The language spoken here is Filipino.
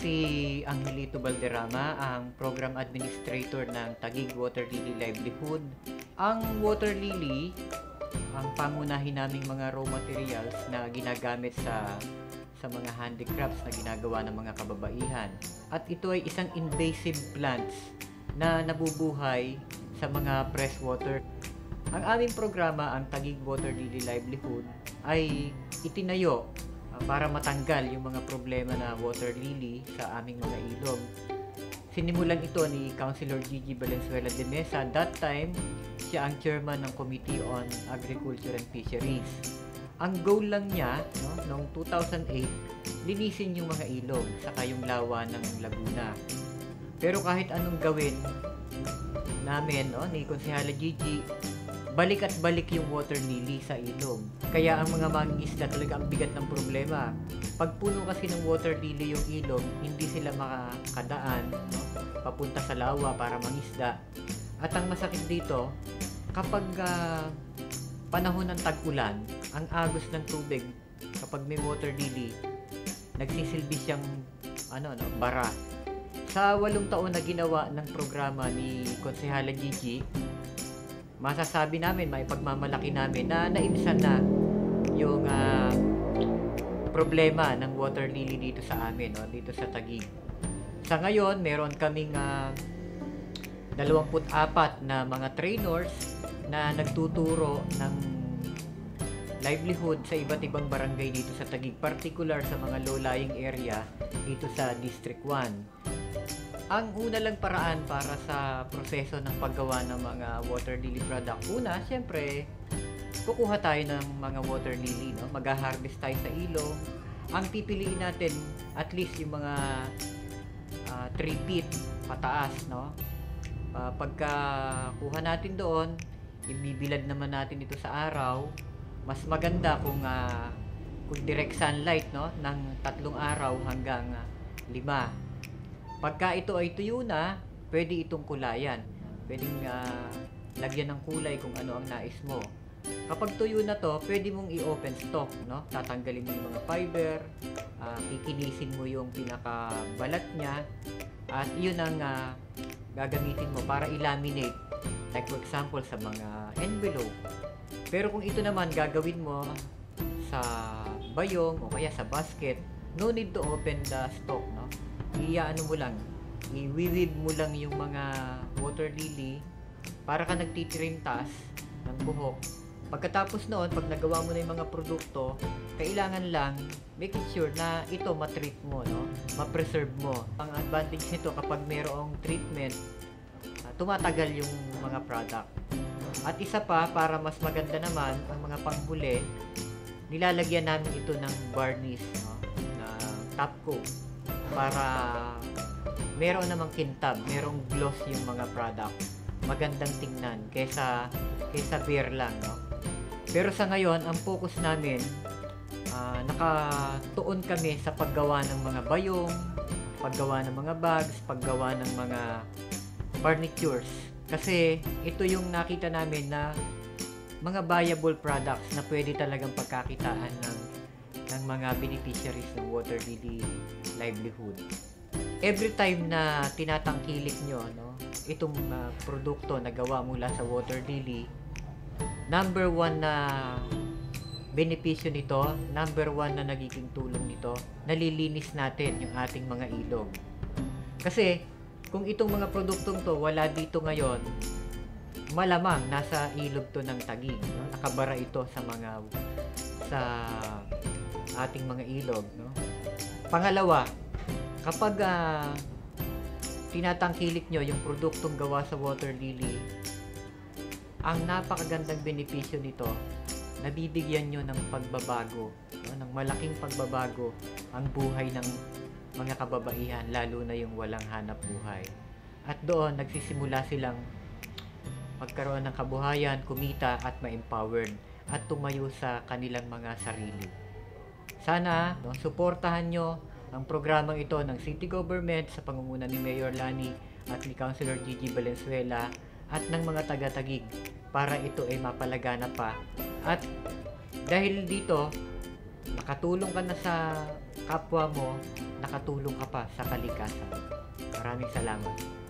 si Angelito Valderrama, ang Program Administrator ng Taguig Water Lily Livelihood. Ang water lily, ang pangunahin naming mga raw materials na ginagamit sa mga handicrafts na ginagawa ng mga kababaihan. At ito ay isang invasive plants na nabubuhay sa mga freshwater. Ang aming programa, ang Taguig Water Lily Livelihood, ay itinayo para matanggal yung mga problema na water lily sa aming mga ilog. Sinimulan ito ni Councilor Gigi Valenzuela de Mesa. That time, siya ang chairman ng Committee on Agriculture and Fisheries. Ang goal lang niya, noong 2008, linisin yung mga ilog saka yung lawa ng Laguna. Pero kahit anong gawin namin, ni Konsehala Gigi, balik at balik yung water lily sa ilog. Kaya ang mga mangingisda talaga ang bigat ng problema. Pag puno kasi ng water lily yung ilog, hindi sila makakadaan papunta sa lawa para mangisda. At ang masakit dito, kapag panahon ng tag-ulan, ang agos ng tubig, kapag may water lily, nagsisilbi siyang bara. Sa 8 taon na ginawa ng programa ni Konsehala Gigi, masasabi namin, maipagmamalaki namin na naibsan na yung problema ng water lily dito sa amin, dito sa Taguig. Sa ngayon, meron kaming 24 na mga trainers na nagtuturo ng livelihood sa iba't ibang barangay dito sa Taguig, particular sa mga low-lying area dito sa District 1. Ang una lang paraan para sa proseso ng paggawa ng mga water lily product, una, syempre, kukuha tayo ng mga water lily, mag-harvest tayo sa ilog. Ang pipiliin natin, at least yung mga 3 feet pataas, pagka kuha natin doon, ibibilad naman natin ito sa araw. Mas maganda kung direct sunlight, ng 3 araw hanggang 5. Pagka ito ay tuyo na, pwede itong kulayan. Pwedeng lagyan ng kulay kung ano ang nais mo. Kapag tuyo na to, pwede mong i-open stock, Tatanggalin mo yung mga fiber, kikinisin mo yung pinakabalat niya, at yun ang gagamitin mo para i-laminate. Like for example, sa mga envelope. Pero kung ito naman gagawin mo sa bayong o kaya sa basket, no need to open the stock, mo lang, i-weave mo lang yung mga water lily para ka nagtitirintas ng buhok. Pagkatapos noon, pag nagawa mo na yung mga produkto, kailangan lang making sure na ito matreat mo, ma-preserve mo. Ang advantage nito, kapag mayroong treatment, tumatagal yung mga product. At isa pa, para mas maganda naman ang mga panghuli, nilalagyan namin ito ng varnish, na top coat, para meron namang kintab, merong gloss yung mga product. Magandang tingnan kaysa bare lang, Pero sa ngayon, ang focus namin, nakatuon kami sa paggawa ng mga bayong, paggawa ng mga bags, paggawa ng mga furnitures. Kasi ito yung nakita namin na mga viable products na pwede talagang pagkakitaan ng mga beneficiaries ng water lily livelihood. Every time na tinatangkilik nyo, itong produkto na gawa mula sa water lily, number 1 na benepisyo nito, number 1 na nagiging tulong nito, nalilinis natin yung ating mga ilog. Kasi kung itong mga produktong to wala dito ngayon, malamang nasa ilog to ng Taguig, nakabara ito sa ating mga ilog, Pangalawa, kapag tinatangkilik nyo yung produktong gawa sa water lily, ang napakagandang benepisyo nito, nabibigyan nyo ng pagbabago, ng malaking pagbabago ang buhay ng mga kababaihan, lalo na yung walang hanap buhay. At doon, nagsisimula silang magkaroon ng kabuhayan, kumita at ma-empowered at tumayo sa kanilang mga sarili. Sana, suportahan nyo ang programang ito ng City Government sa pangunguna ni Mayor Lani at ni Councilor Gigi Valenzuela at ng mga taga-Taguig para ito ay mapalaganap pa. At dahil dito, nakatulong ka na sa kapwa mo, nakatulong ka pa sa kalikasan. Maraming salamat.